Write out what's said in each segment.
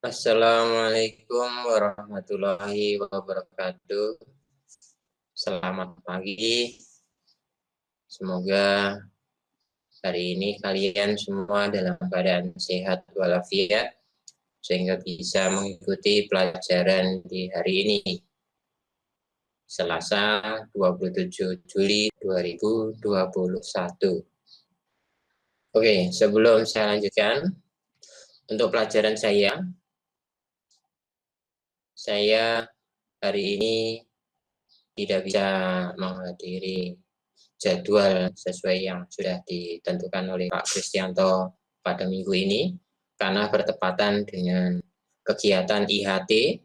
Assalamualaikum warahmatullahi wabarakatuh. Selamat pagi. Semoga hari ini kalian semua dalam keadaan sehat walafiat sehingga bisa mengikuti pelajaran di hari ini, Selasa 27 Juli 2021. Oke, sebelum saya lanjutkan, untuk pelajaran saya hari ini tidak bisa menghadiri jadwal sesuai yang sudah ditentukan oleh Pak Kristianto pada minggu ini karena bertepatan dengan kegiatan IHT.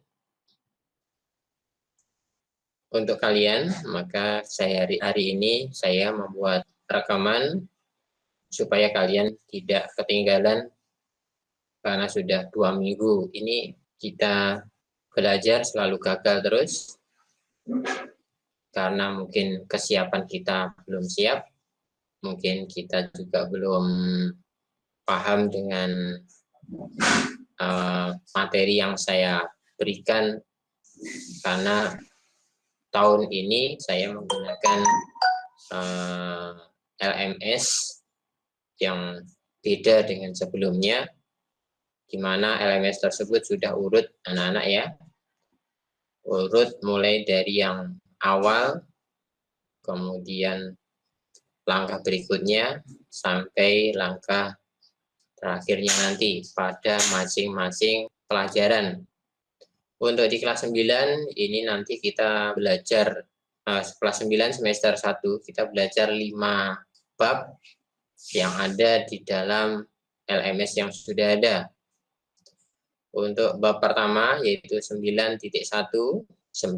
Untuk kalian, maka hari ini saya membuat rekaman supaya kalian tidak ketinggalan karena sudah 2 minggu ini kita belajar selalu gagal terus karena mungkin kesiapan kita belum siap, mungkin kita juga belum paham dengan materi yang saya berikan karena tahun ini saya menggunakan LMS yang beda dengan sebelumnya, di mana LMS tersebut sudah urut anak-anak ya, urut mulai dari yang awal, kemudian langkah berikutnya, sampai langkah terakhirnya nanti pada masing-masing pelajaran. Untuk di kelas 9 ini nanti kita belajar kelas 9 semester 1 kita belajar 5 bab yang ada di dalam LMS yang sudah ada. Untuk bab pertama yaitu 9.1, 9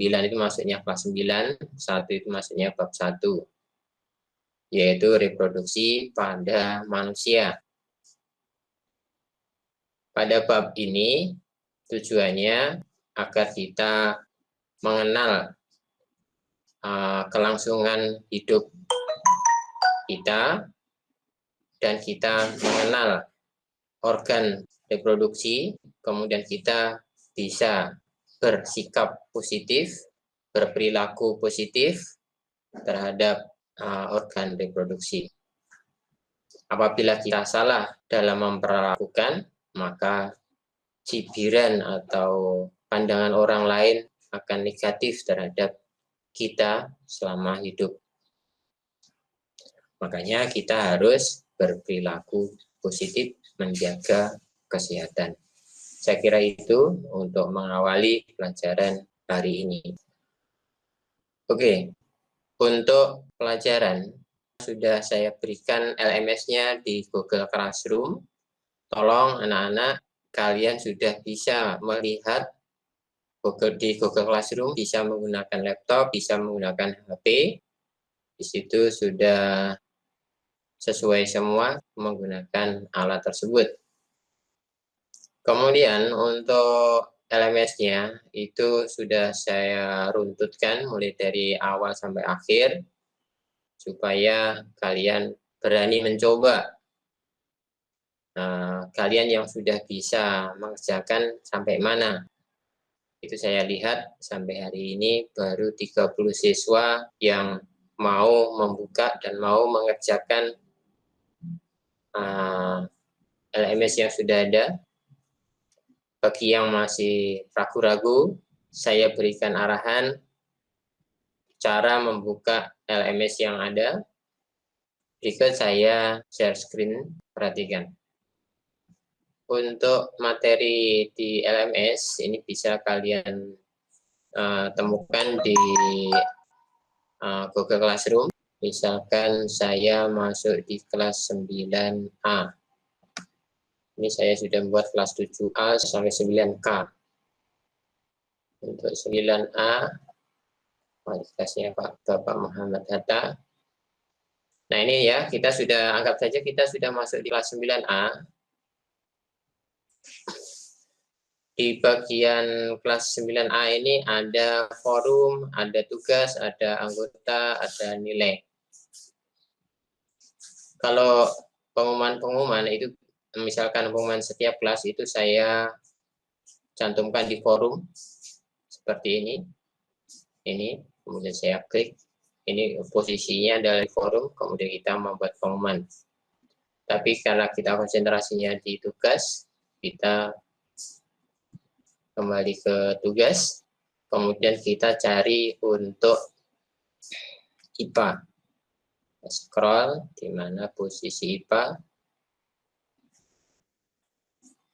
itu maksudnya kelas 9, 1 itu maksudnya bab 1, yaitu reproduksi pada manusia. Pada bab ini tujuannya agar kita mengenal kelangsungan hidup kita dan kita mengenal organ reproduksi, kemudian kita bisa bersikap positif, berperilaku positif terhadap organ reproduksi. Apabila kita salah dalam memperlakukan, maka cibiran atau pandangan orang lain akan negatif terhadap kita selama hidup. Makanya kita harus berperilaku positif, menjaga kesehatan. Saya kira itu untuk mengawali pelajaran hari ini. Oke, untuk pelajaran sudah saya berikan LMS-nya di Google Classroom. Tolong anak-anak, kalian sudah bisa melihat di Google Classroom, bisa menggunakan laptop, bisa menggunakan HP. Di situ sudah sesuai semua menggunakan alat tersebut. Kemudian untuk LMS-nya itu sudah saya runtutkan mulai dari awal sampai akhir supaya kalian berani mencoba. Kalian yang sudah bisa mengerjakan sampai mana? Itu saya lihat sampai hari ini baru 30 siswa yang mau membuka dan mau mengerjakan LMS yang sudah ada. Bagi yang masih ragu-ragu, saya berikan arahan cara membuka LMS yang ada. Berikut saya share screen, perhatikan. Untuk materi di LMS ini bisa kalian temukan di Google Classroom. Misalkan saya masuk di kelas 9A. Ini saya sudah membuat kelas 7A sampai 9K. Untuk 9A, kualitasnya Bapak Muhammad Hatta. Nah ini ya, kita sudah, anggap saja kita sudah masuk di kelas 9A. Di bagian kelas 9A ini ada forum, ada tugas, ada anggota, ada nilai. Kalau pengumuman-pengumuman itu, misalkan pengumuman setiap kelas itu saya cantumkan di forum seperti ini. Ini kemudian saya klik. Ini posisinya adalah di forum, kemudian kita membuat pengumuman. Tapi karena kita konsentrasinya di tugas, kita kembali ke tugas, kemudian kita cari untuk IPA. Scroll di mana posisi IPA.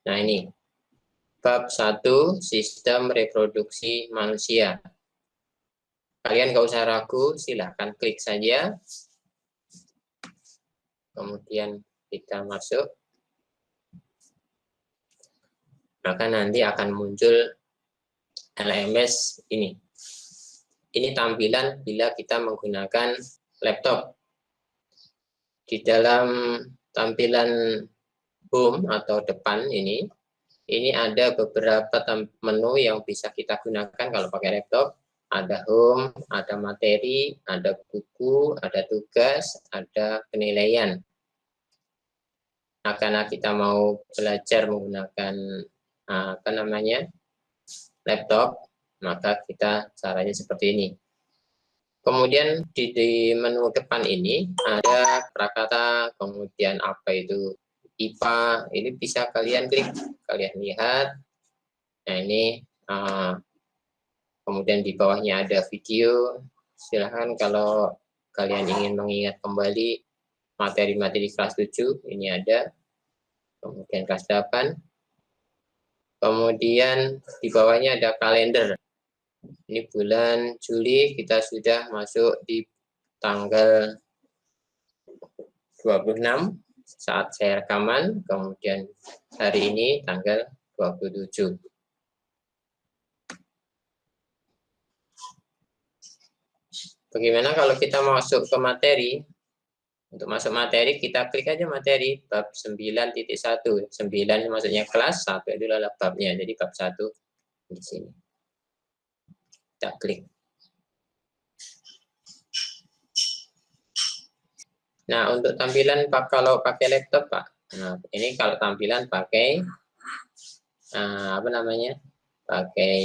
Nah ini, bab 1, sistem reproduksi manusia. Kalian nggak usah ragu, silahkan klik saja. Kemudian kita masuk. Maka nanti akan muncul LMS ini. Ini tampilan bila kita menggunakan laptop. Di dalam tampilan home atau depan ini ada beberapa menu yang bisa kita gunakan kalau pakai laptop. Ada home, ada materi, ada buku, ada tugas, ada penilaian. Nah, karena kita mau belajar menggunakan laptop, maka kita caranya seperti ini. Kemudian di menu depan ini ada prakata, kemudian apa itu IPA, ini bisa kalian klik, kalian lihat. Nah ini kemudian di bawahnya ada video. Silahkan kalau kalian ingin mengingat kembali materi-materi kelas 7, ini ada. Kemudian kelas 8. Kemudian di bawahnya ada kalender. Ini bulan Juli, kita sudah masuk di tanggal 26 saat saya rekaman. Kemudian hari ini tanggal 27. Bagaimana kalau kita masuk ke materi? Untuk masuk materi, kita klik aja materi, bab 9.1. 9 maksudnya kelas, 1 adalah babnya, jadi bab 1 di sini. Kita klik. Nah, untuk tampilan kalau pakai laptop, Pak. Nah, ini kalau tampilan pakai, pakai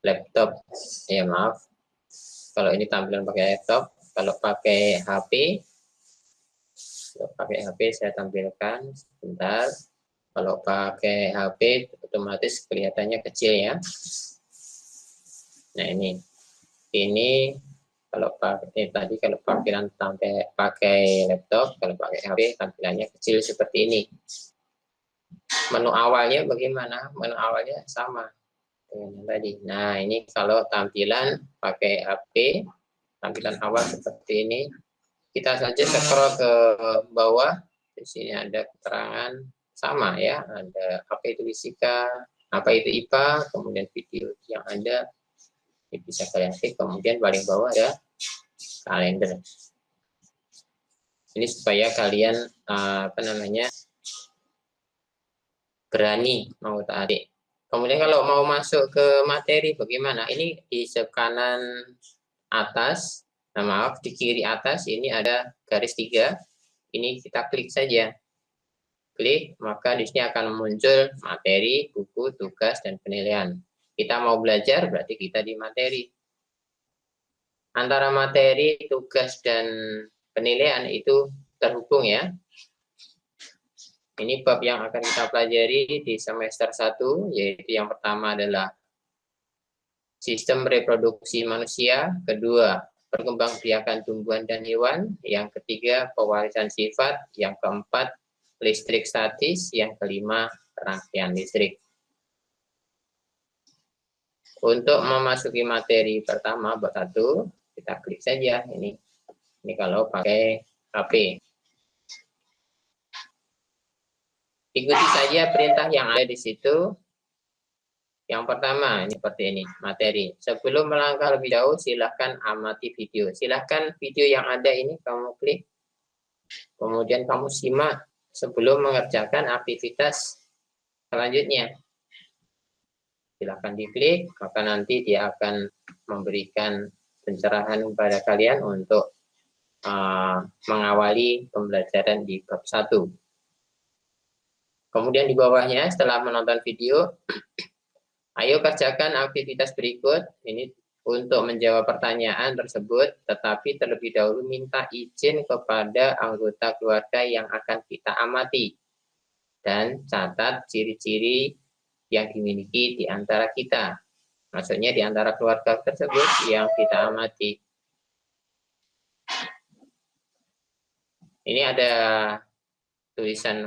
laptop. Ya, maaf. Kalau ini tampilan pakai laptop. Kalau pakai HP, saya tampilkan sebentar. Kalau pakai HP otomatis kelihatannya kecil ya. Nah ini kalau pakai kalau tampilan pakai laptop, kalau pakai HP tampilannya kecil seperti ini. Menu awalnya bagaimana? Menu awalnya sama dengan tadi. Nah ini kalau tampilan pakai HP, tampilan awal seperti ini. Kita saja scroll ke bawah, di sini ada keterangan sama ya, ada apa itu fisika, apa itu IPA, kemudian video yang ada, ini bisa kalian klik, kemudian paling bawah ada kalender. Ini supaya kalian berani mau tarik. Kemudian kalau mau masuk ke materi bagaimana? Ini di sebelah kanan atas. Nah, maaf, di kiri atas ini ada garis 3. Ini kita klik saja. Klik, maka di sini akan muncul materi, buku, tugas, dan penilaian. Kita mau belajar, berarti kita di materi. Antara materi, tugas, dan penilaian itu terhubung ya. Ini bab yang akan kita pelajari di semester 1, yaitu yang pertama adalah sistem reproduksi manusia, kedua perkembangbiakan tumbuhan dan hewan, yang ketiga pewarisan sifat, yang keempat listrik statis, yang kelima rangkaian listrik. Untuk memasuki materi pertama bab 1, kita klik saja ini kalau pakai HP. Ikuti saja perintah yang ada di situ. Yang pertama, ini seperti ini, materi. Sebelum melangkah lebih jauh, silahkan amati video. Silahkan video yang ada ini kamu klik. Kemudian kamu simak sebelum mengerjakan aktivitas selanjutnya. Silahkan diklik, maka nanti dia akan memberikan pencerahan kepada kalian untuk mengawali pembelajaran di bab 1. Kemudian di bawahnya setelah menonton video, ayo kerjakan aktivitas berikut. Ini untuk menjawab pertanyaan tersebut, tetapi terlebih dahulu minta izin kepada anggota keluarga yang akan kita amati. Dan catat ciri-ciri yang dimiliki di antara kita. Maksudnya di antara keluarga tersebut yang kita amati. Ini ada tulisan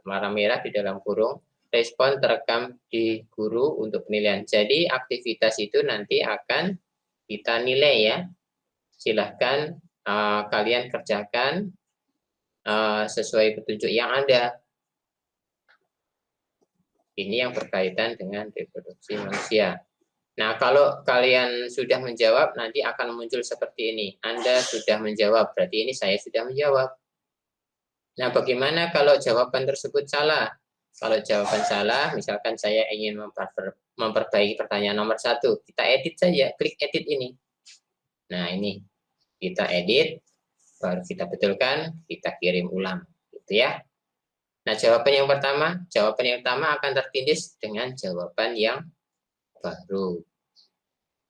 warna merah di dalam kurung. Respon terekam di guru untuk penilaian. Jadi aktivitas itu nanti akan kita nilai ya. Silahkan kalian kerjakan sesuai petunjuk yang ada. Ini yang berkaitan dengan reproduksi manusia. Nah, kalau kalian sudah menjawab, nanti akan muncul seperti ini. Anda sudah menjawab, berarti ini saya sudah menjawab. Nah, bagaimana kalau jawaban tersebut salah? Kalau jawaban salah, misalkan saya ingin memperbaiki pertanyaan nomor 1, kita edit saja, klik edit ini. Nah, ini kita edit, baru kita betulkan, kita kirim ulang, gitu ya. Nah, jawaban yang pertama akan tertindis dengan jawaban yang baru.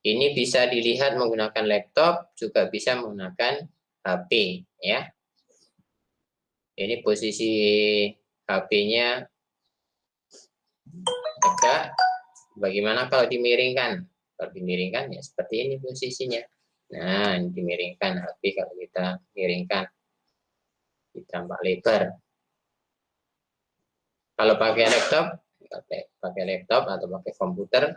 Ini bisa dilihat menggunakan laptop, juga bisa menggunakan HP, ya. Ini posisi HP-nya tegak. Bagaimana kalau dimiringkan? Kalau dimiringkan ya seperti ini posisinya. Nah, ini dimiringkan HP kalau kita miringkan, ditambah lebar. Kalau pakai laptop atau pakai komputer,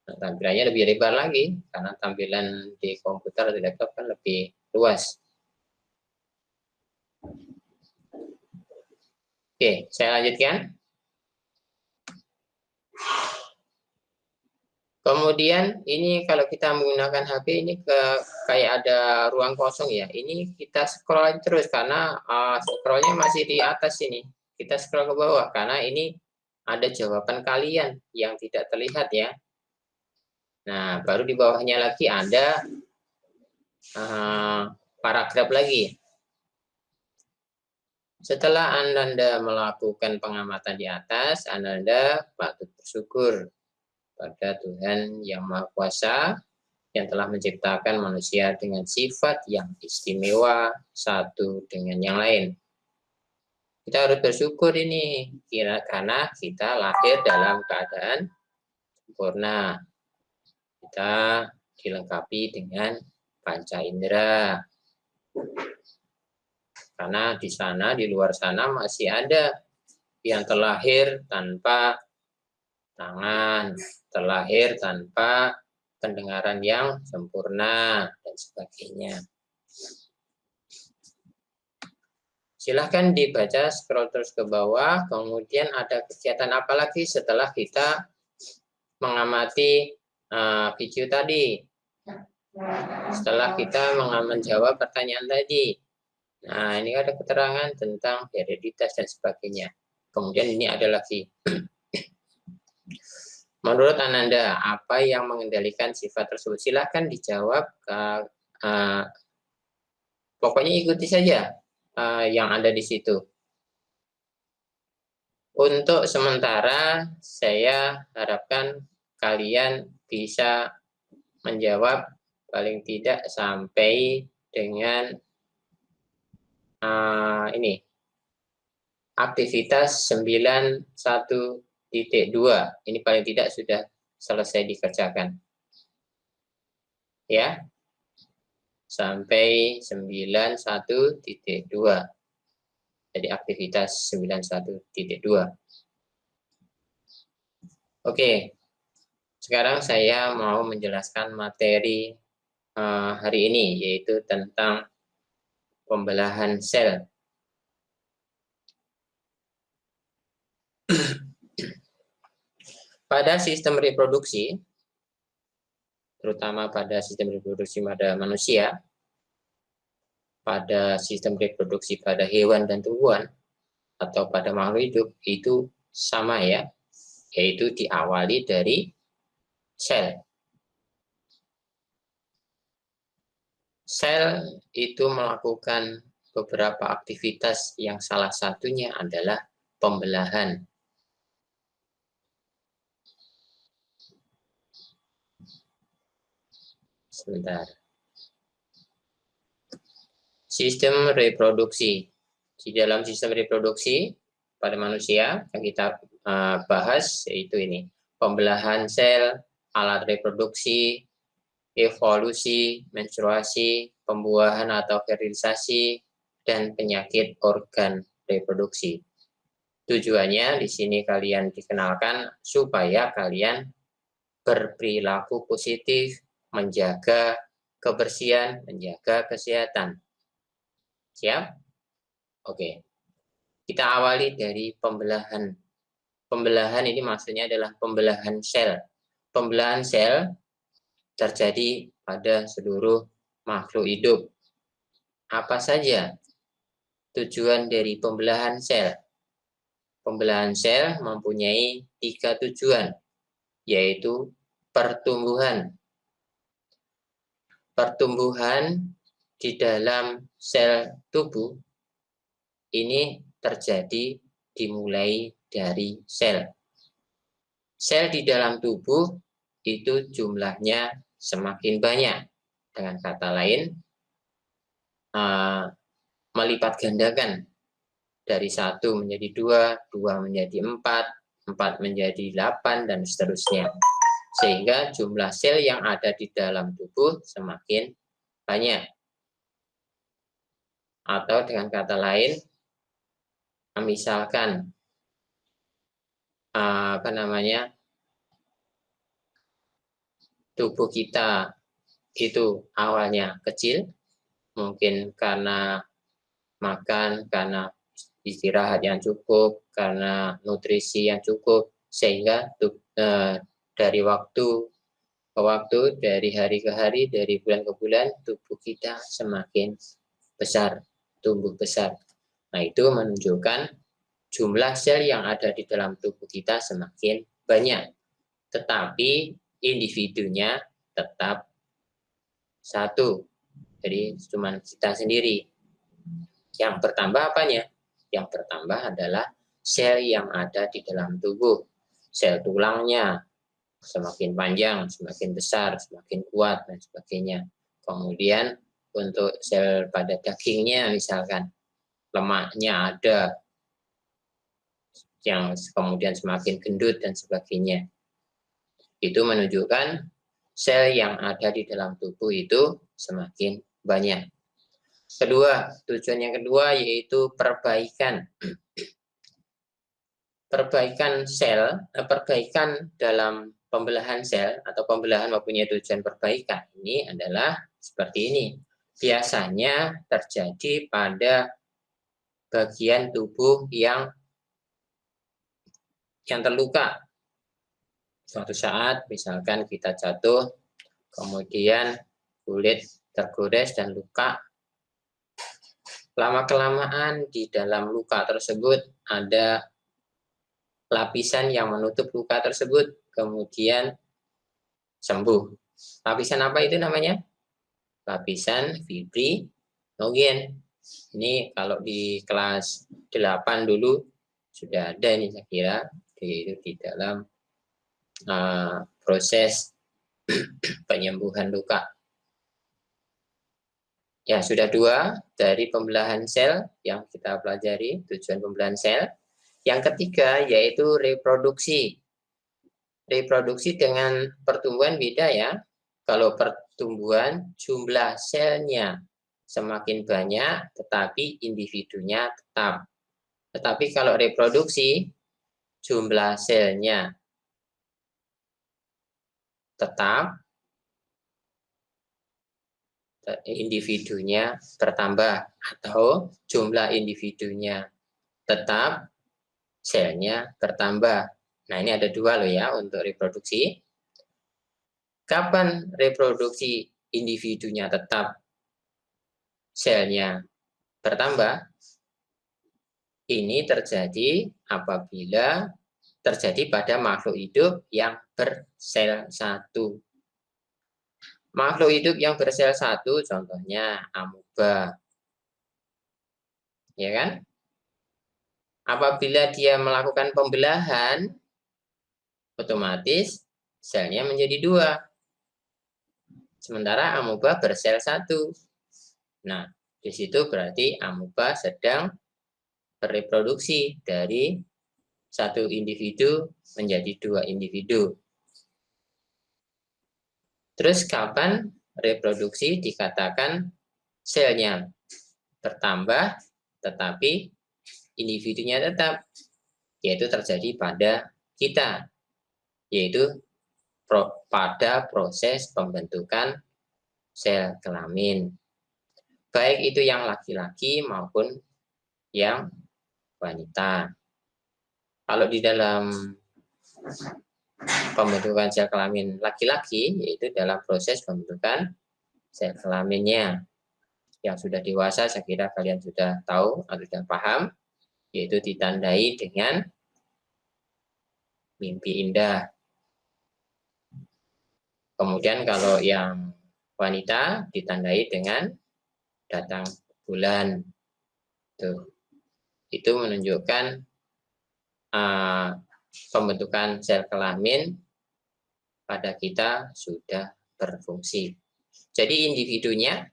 nah, tampilannya lebih lebar lagi karena tampilan di komputer atau di laptop kan lebih luas. Oke, saya lanjutkan. Kemudian ini kalau kita menggunakan HP ini kayak ada ruang kosong ya. Ini kita scroll terus karena scrollnya masih di atas ini. Kita scroll ke bawah karena ini ada jawaban kalian yang tidak terlihat ya. Nah, baru di bawahnya lagi ada paragraf lagi. Setelah Anda melakukan pengamatan di atas, Anda patut bersyukur pada Tuhan Yang Maha Kuasa yang telah menciptakan manusia dengan sifat yang istimewa satu dengan yang lain. Kita harus bersyukur ini karena kita lahir dalam keadaan sempurna. Kita dilengkapi dengan panca indera. Karena di sana, di luar sana masih ada yang terlahir tanpa tangan, terlahir tanpa pendengaran yang sempurna, dan sebagainya. Silahkan dibaca, scroll terus ke bawah, kemudian ada kegiatan apa lagi setelah kita mengamati video tadi. Setelah kita menjawab pertanyaan tadi. Nah, ini ada keterangan tentang hereditas dan sebagainya. Kemudian ini ada lagi. Menurut Ananda, apa yang mengendalikan sifat tersebut? Silahkan dijawab. Pokoknya ikuti saja yang ada di situ. Untuk sementara, saya harapkan kalian bisa menjawab paling tidak sampai dengan ini. Aktivitas 91.2. Ini paling tidak sudah selesai dikerjakan. Ya. Sampai 91.2. Jadi aktivitas 91.2. Oke. Sekarang saya mau menjelaskan materi hari ini, yaitu tentang pembelahan sel. Pada sistem reproduksi, terutama pada sistem reproduksi pada manusia, pada sistem reproduksi pada hewan dan tumbuhan, atau pada makhluk hidup, itu sama ya, yaitu diawali dari sel. Sel itu melakukan beberapa aktivitas yang salah satunya adalah pembelahan. Sebentar. Sistem reproduksi. Di dalam sistem reproduksi pada manusia yang kita bahas yaitu ini. Pembelahan sel, alat reproduksi, evolusi, menstruasi, pembuahan atau fertilisasi, dan penyakit organ reproduksi. Tujuannya di sini kalian dikenalkan supaya kalian berperilaku positif, menjaga kebersihan, menjaga kesehatan. Siap? Oke. Kita awali dari pembelahan. Pembelahan ini maksudnya adalah pembelahan sel. Pembelahan sel terjadi pada seluruh makhluk hidup. Apa saja tujuan dari pembelahan sel? Pembelahan sel mempunyai 3 tujuan, yaitu pertumbuhan. Pertumbuhan di dalam sel tubuh ini terjadi dimulai dari sel. Sel di dalam tubuh itu jumlahnya semakin banyak. Dengan kata lain, melipat gandakan dari 1 menjadi 2, 2 menjadi 4, 4 menjadi 8, dan seterusnya. Sehingga jumlah sel yang ada di dalam tubuh semakin banyak. Atau dengan kata lain, misalkan tubuh kita itu awalnya kecil, mungkin karena makan, karena istirahat yang cukup, karena nutrisi yang cukup, sehingga dari waktu ke waktu, dari hari ke hari, dari bulan ke bulan, tubuh kita semakin besar, tumbuh besar. Nah, itu menunjukkan jumlah sel yang ada di dalam tubuh kita semakin banyak. Tetapi individunya tetap satu. Jadi cuma kita sendiri. Yang bertambah apanya? Yang bertambah adalah sel yang ada di dalam tubuh. Sel tulangnya semakin panjang, semakin besar, semakin kuat, dan sebagainya. Kemudian untuk sel pada dagingnya misalkan, lemaknya ada, yang kemudian semakin gendut, dan sebagainya. Itu menunjukkan sel yang ada di dalam tubuh itu semakin banyak. Kedua, tujuan yang kedua yaitu perbaikan. Perbaikan sel, perbaikan dalam pembelahan sel atau pembelahan mempunyai tujuan perbaikan ini adalah seperti ini. Biasanya terjadi pada bagian tubuh yang terluka. Suatu saat misalkan kita jatuh, kemudian kulit tergores dan luka. Lama-kelamaan di dalam luka tersebut ada lapisan yang menutup luka tersebut, kemudian sembuh. Lapisan apa itu namanya? Lapisan fibrinogen. Ini kalau di kelas 8 dulu sudah ada ini saya kira, yaitu di dalam proses penyembuhan luka. Ya, sudah 2 dari pembelahan sel yang kita pelajari, tujuan pembelahan sel. Yang ketiga yaitu reproduksi. Reproduksi dengan pertumbuhan beda ya. Kalau pertumbuhan jumlah selnya semakin banyak, tetapi individunya tetap. Tetapi kalau reproduksi jumlah selnya tetap, individunya bertambah, atau jumlah individunya tetap, selnya bertambah. Nah, ini ada 2 loh ya untuk reproduksi. Kapan reproduksi individunya tetap, selnya bertambah? Ini terjadi apabila terjadi pada makhluk hidup yang bersel satu. Makhluk hidup yang bersel satu contohnya amoeba. Ya kan? Apabila dia melakukan pembelahan, otomatis selnya menjadi 2. Sementara amoeba bersel 1. Nah, di situ berarti amoeba sedang bereproduksi dari 1 individu menjadi 2 individu. Terus kapan reproduksi dikatakan selnya bertambah tetapi individunya tetap, yaitu terjadi pada kita, yaitu pada proses pembentukan sel kelamin. Baik itu yang laki-laki maupun yang wanita. Kalau di dalam pembentukan sel kelamin laki-laki, yaitu dalam proses pembentukan sel kelaminnya. Yang sudah dewasa, saya kira kalian sudah tahu atau sudah paham, yaitu ditandai dengan mimpi indah. Kemudian kalau yang wanita ditandai dengan datang bulan. Tuh. Itu menunjukkan pembentukan sel kelamin pada kita sudah berfungsi. Jadi individunya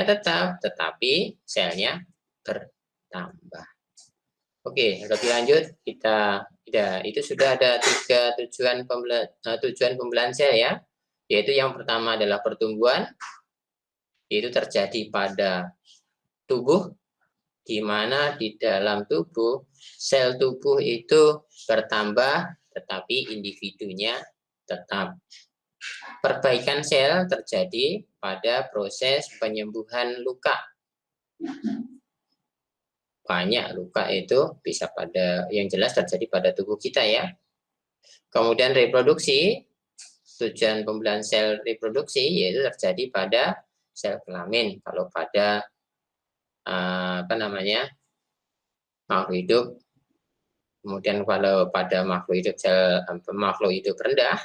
tetap, tetapi selnya bertambah. Oke, lebih lanjut itu sudah ada 3 tujuan pembelahan sel ya, yaitu yang pertama adalah pertumbuhan, yaitu terjadi pada tubuh, di mana di dalam tubuh sel tubuh itu bertambah, tetapi individunya tetap. Perbaikan sel terjadi pada proses penyembuhan luka. Banyak luka itu bisa yang jelas terjadi pada tubuh kita ya. Kemudian reproduksi, tujuan pembelahan sel reproduksi yaitu terjadi pada sel kelamin. Kalau pada makhluk hidup, kemudian kalau pada makhluk hidup rendah,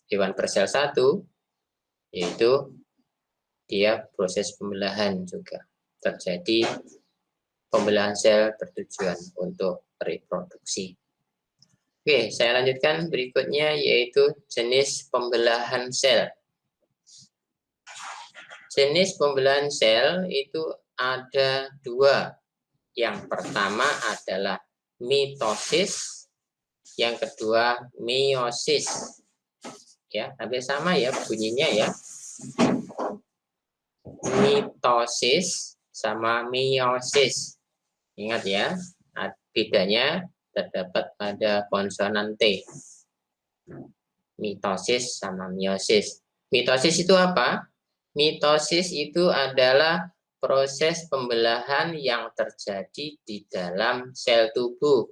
hewan bersel 1, yaitu dia proses pembelahan juga terjadi. Pembelahan sel bertujuan untuk reproduksi. Oke, saya lanjutkan berikutnya yaitu jenis pembelahan sel. Jenis pembelahan sel itu ada 2. Yang pertama adalah mitosis, yang kedua meiosis. Ya, hampir sama ya bunyinya ya. Mitosis sama meiosis. Ingat ya, bedanya terdapat pada konsonan T. Mitosis sama meiosis. Mitosis itu apa? Mitosis itu adalah proses pembelahan yang terjadi di dalam sel tubuh.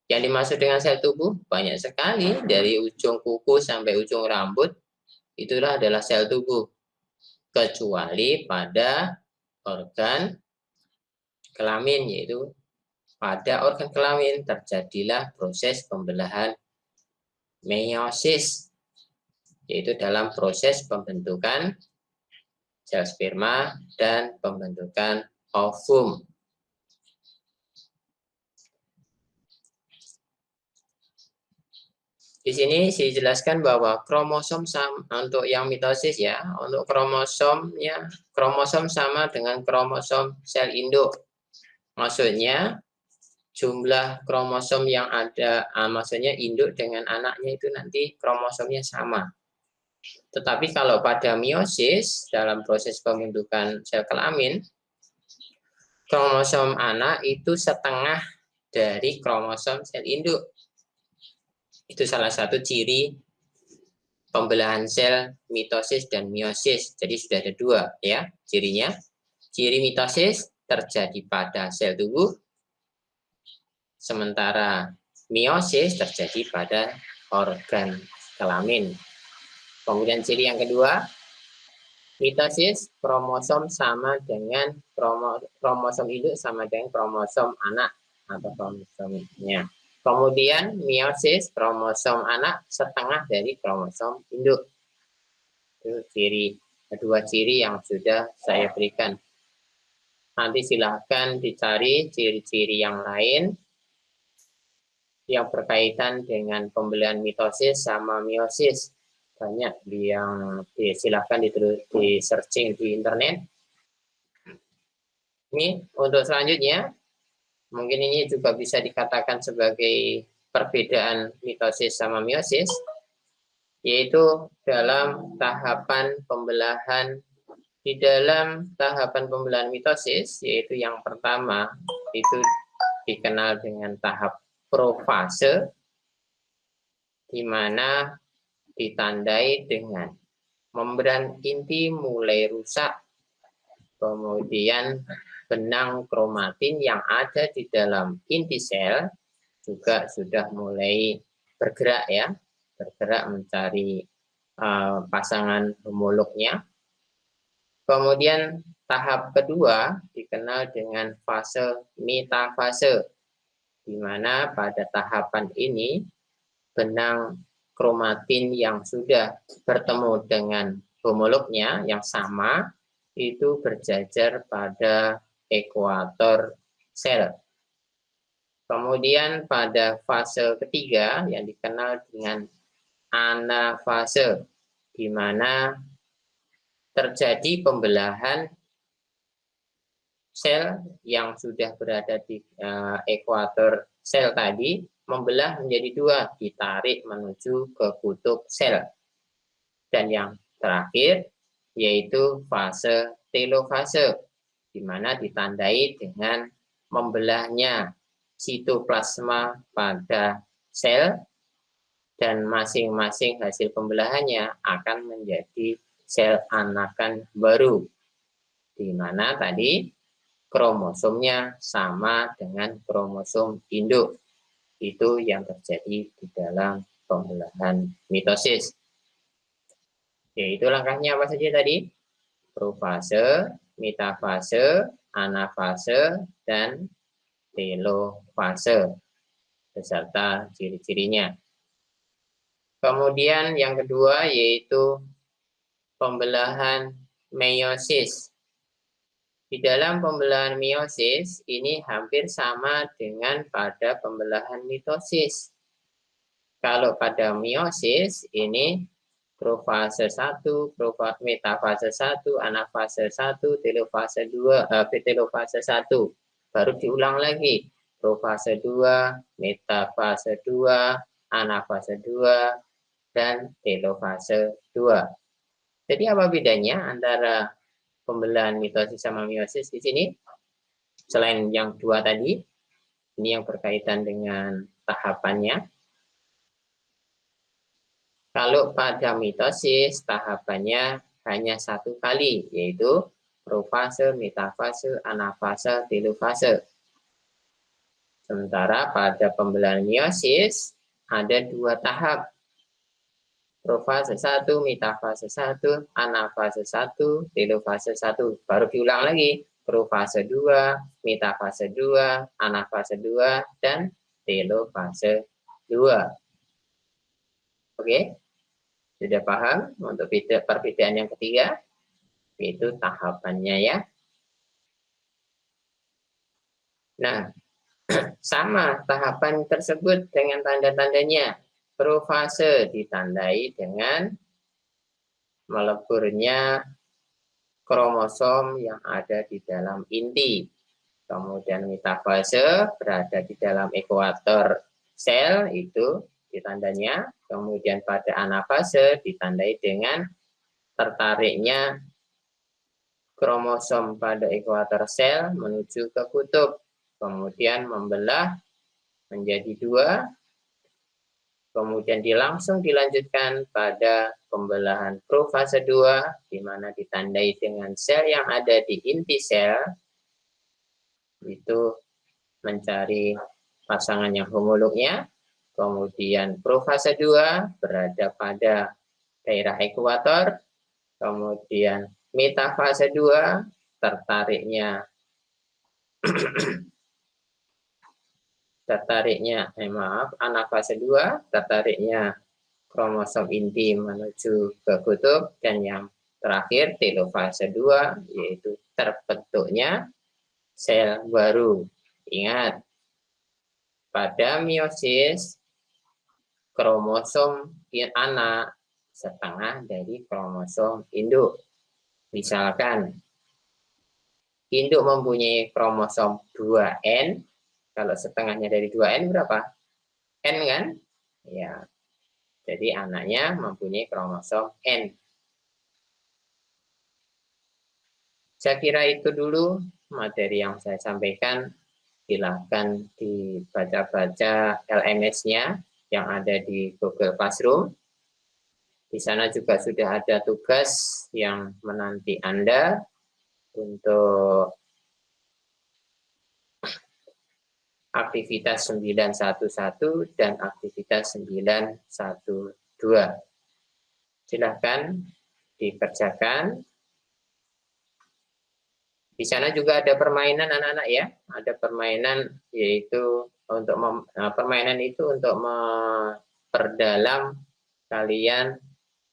Yang dimaksud dengan sel tubuh banyak sekali, dari ujung kuku sampai ujung rambut, itulah adalah sel tubuh. Kecuali pada organ kelamin, yaitu pada organ kelamin terjadilah proses pembelahan meiosis, yaitu dalam proses pembentukan sel sperma dan pembentukan ovum. Di sini saya jelaskan bahwa kromosom untuk yang mitosis ya, untuk kromosom sama dengan kromosom sel induk. Maksudnya jumlah kromosom yang ada, maksudnya induk dengan anaknya itu nanti kromosomnya sama. Tetapi kalau pada meiosis, dalam proses pembentukan sel kelamin, kromosom anak itu setengah dari kromosom sel induk. Itu salah satu ciri pembelahan sel mitosis dan meiosis. Jadi sudah ada 2 ya cirinya. Ciri mitosis terjadi pada sel tubuh, sementara meiosis terjadi pada organ kelamin. Kemudian ciri yang kedua, mitosis kromosom sama dengan kromosom induk sama dengan kromosom anak atau kromosomnya. Kemudian meiosis kromosom anak setengah dari kromosom induk. Itu kedua ciri yang sudah saya berikan. Nanti silahkan dicari ciri-ciri yang lain yang berkaitan dengan pembelahan mitosis sama meiosis. banyak yang silahkan di searching di internet. Ini untuk selanjutnya, mungkin ini juga bisa dikatakan sebagai perbedaan mitosis sama meiosis, yaitu dalam tahapan pembelahan. Di dalam tahapan pembelahan mitosis, yaitu yang pertama, itu dikenal dengan tahap profase, di mana ditandai dengan membran inti mulai rusak, kemudian benang kromatin yang ada di dalam inti sel juga sudah mulai bergerak ya, bergerak mencari pasangan homolognya. Kemudian tahap kedua dikenal dengan fase metafase, di mana pada tahapan ini benang kromatin yang sudah bertemu dengan homolognya yang sama itu berjajar pada ekuator sel. Kemudian pada fase ketiga yang dikenal dengan anafase, di mana terjadi pembelahan sel yang sudah berada di ekuator sel tadi, membelah menjadi dua, ditarik menuju ke kutub sel. Dan yang terakhir yaitu fase telofase, di mana ditandai dengan membelahnya sitoplasma pada sel, dan masing-masing hasil pembelahannya akan menjadi sel anakan baru, di mana tadi kromosomnya sama dengan kromosom induk. Itu yang terjadi di dalam pembelahan mitosis. Yaitu langkahnya apa saja tadi? Profase, metafase, anafase, dan telofase, beserta ciri-cirinya. Kemudian yang kedua yaitu pembelahan meiosis. Di dalam pembelahan meiosis ini hampir sama dengan pada pembelahan mitosis. Kalau pada meiosis ini profase 1, metafase 1, anafase 1, telofase 2, telofase 1. Baru diulang lagi. Profase 2, metafase 2, anafase 2, dan telofase 2. Jadi apa bedanya antara pembelahan mitosis sama meiosis di sini? Selain yang dua tadi, ini yang berkaitan dengan tahapannya. Kalau pada mitosis, tahapannya hanya satu kali, yaitu profase, metafase, anafase, telofase. Sementara pada pembelahan meiosis, ada dua tahap. Profase 1, metafase 1, anafase 1, telofase 1. Baru diulang lagi. Profase 2, metafase 2, anafase 2, dan telofase 2. Oke? Sudah paham untuk perbedaan yang ketiga? Itu tahapannya ya. Nah, sama tahapan tersebut dengan tanda-tandanya. Profase ditandai dengan meleburnya kromosom yang ada di dalam inti. Kemudian metafase berada di dalam ekuator sel, itu ditandanya. Kemudian pada anafase ditandai dengan tertariknya kromosom pada ekuator sel menuju ke kutub. Kemudian membelah menjadi dua. Kemudian langsung dilanjutkan pada pembelahan profase 2, di mana ditandai dengan sel yang ada di inti sel, itu mencari pasangan yang homolognya. Kemudian profase 2 berada pada daerah ekuator. Kemudian metafase 2 tertariknya anafase 2 tertariknya kromosom inti menuju ke kutub, dan yang terakhir telofase 2 yaitu terbentuknya sel baru. Ingat, pada meiosis kromosom anak setengah dari kromosom induk. Misalkan induk mempunyai kromosom 2N, kalau setengahnya dari 2N berapa? N kan? Ya, jadi anaknya mempunyai kromosom N. Saya kira itu dulu materi yang saya sampaikan. Silakan dibaca-baca LMS-nya yang ada di Google Classroom. Di sana juga sudah ada tugas yang menanti Anda untuk aktivitas 911 dan aktivitas 912. Silahkan dikerjakan. Di sana juga ada permainan anak-anak ya, ada permainan yaitu untuk permainan itu untuk memperdalam kalian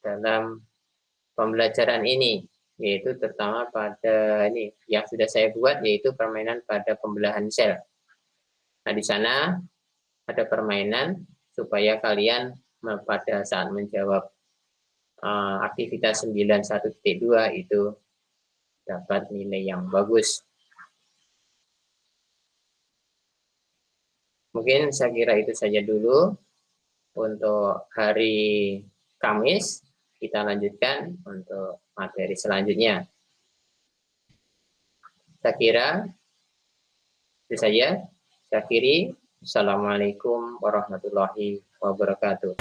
dalam pembelajaran ini, yaitu terutama pada ini yang sudah saya buat yaitu permainan pada pembelahan sel. Nah, di sana ada permainan supaya kalian pada saat menjawab aktivitas 91.2 itu dapat nilai yang bagus. Mungkin saya kira itu saja dulu untuk hari Kamis. Kita lanjutkan untuk materi selanjutnya. Saya kira itu saja. Saya akhiri. Assalamualaikum warahmatullahi wabarakatuh.